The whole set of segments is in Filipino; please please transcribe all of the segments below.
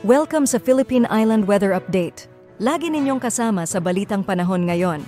Welcome sa Philippine Island Weather Update. Lagi ninyong kasama sa Balitang Panahon ngayon.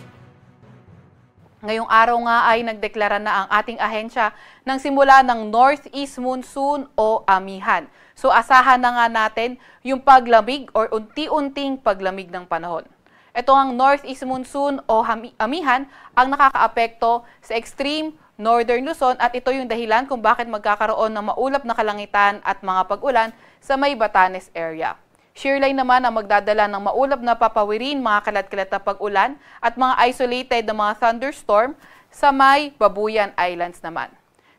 Ngayong araw nga ay nagdeklara na ang ating ahensya ng simula ng Northeast Monsoon o amihan. So asahan na nga natin yung paglamig or unti-unting paglamig ng panahon. Ito ang Northeast Monsoon o amihan ang nakakaapekto sa extreme Northern Luzon at ito yung dahilan kung bakit magkakaroon ng maulap na kalangitan at mga pag-ulan sa may Batanes area. Shearline naman ang magdadala ng maulap na papawirin, mga kalat-kalat na pag-ulan at mga isolated na mga thunderstorm sa may Babuyan Islands naman.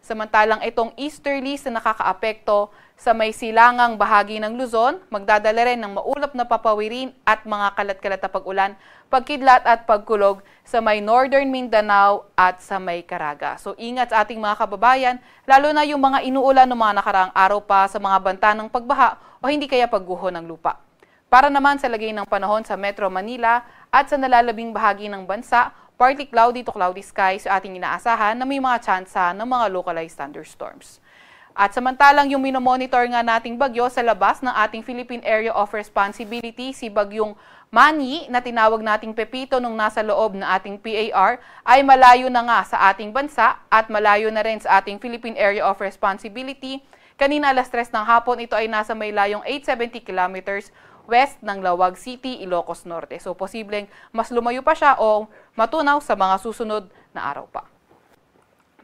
Samantalang itong easterlies na nakakaapekto sa may silangang bahagi ng Luzon, magdadala rin ng maulap na papawirin at mga kalat-kalat na pag-ulan, pagkidlat at pagkulog sa may Northern Mindanao at sa may Caraga. So ingat sa ating mga kababayan, lalo na yung mga inuulan ng mga nakaraang araw pa sa mga banta ng pagbaha o hindi kaya pagguho ng lupa. Para naman sa lagay ng panahon sa Metro Manila at sa nalalabing bahagi ng bansa, partly cloudy to cloudy skies sa ating inaasahan na may mga tsansa ng mga localized thunderstorms. At samantalang yung minomonitor nga nating bagyo sa labas ng ating Philippine Area of Responsibility, si Bagyong Manny na tinawag nating Pepito nung nasa loob ng ating PAR ay malayo na nga sa ating bansa at malayo na rin sa ating Philippine Area of Responsibility. Kanina alas 3 ng hapon, ito ay nasa may layong 870 kilometers west ng Lawag City, Ilocos Norte. So posibleng mas lumayo pa siya o matunaw sa mga susunod na araw pa.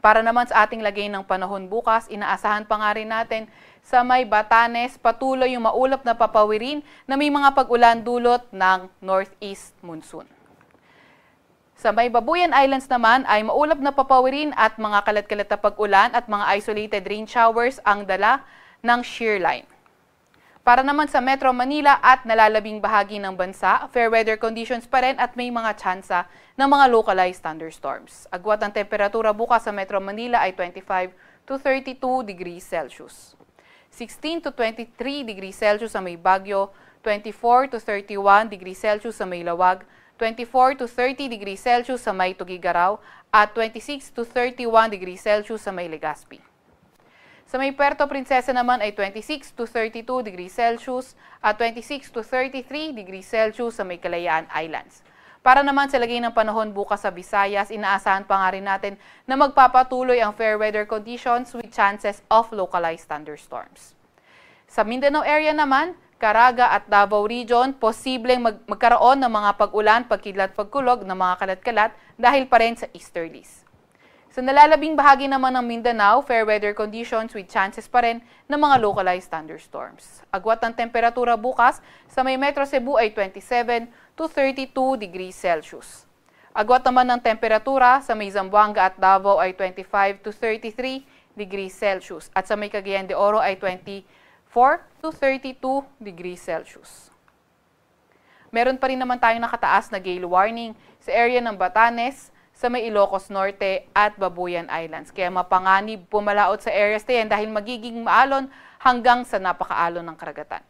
Para naman sa ating lagay ng panahon bukas, inaasahan pa nga rin natin sa may Batanes, patuloy yung maulap na papawirin na may mga pag-ulan dulot ng Northeast Monsoon. Sa may Babuyan Islands naman ay maulap na papawirin at mga kalat-kalat na pag-ulan at mga isolated rain showers ang dala ng shearline. Para naman sa Metro Manila at nalalabing bahagi ng bansa, fair weather conditions pa rin at may mga tsansa ng mga localized thunderstorms. Agwat ang temperatura bukas sa Metro Manila ay 25 to 32 degrees Celsius. 16 to 23 degrees Celsius sa may Baguio, 24 to 31 degrees Celsius sa may Lawag, 24 to 30 degrees Celsius sa may Tugigaraw, at 26 to 31 degrees Celsius sa may Legazpi. Sa may Puerto Princesa naman ay 26 to 32 degrees Celsius at 26 to 33 degrees Celsius sa may Kalayaan Islands. Para naman sa lagay ng panahon bukas sa Visayas, inaasahan pa nga rin natin na magpapatuloy ang fair weather conditions with chances of localized thunderstorms. Sa Mindanao area naman, Caraga at Davao Region, posibleng magkaroon ng mga pag-ulan, pagkidlat, pagkulog ng mga kalat-kalat dahil pa rin sa easterlies. Sa nalalabing bahagi naman ng Mindanao, fair weather conditions with chances pa rin ng mga localized thunderstorms. Agwat ng temperatura bukas sa may Metro Cebu ay 27 to 32 degrees Celsius. Agwat naman ng temperatura sa may Zamboanga at Davao ay 25 to 33 degrees Celsius at sa may Cagayan de Oro ay 24 to 32 degrees Celsius. Meron pa rin naman tayong nakataas na gale warning sa area ng Batanes, sa may Ilocos Norte at Babuyan Islands. Kaya mapanganib pumalaot sa areas na yan dahil magiging maalon hanggang sa napakaalon ng karagatan.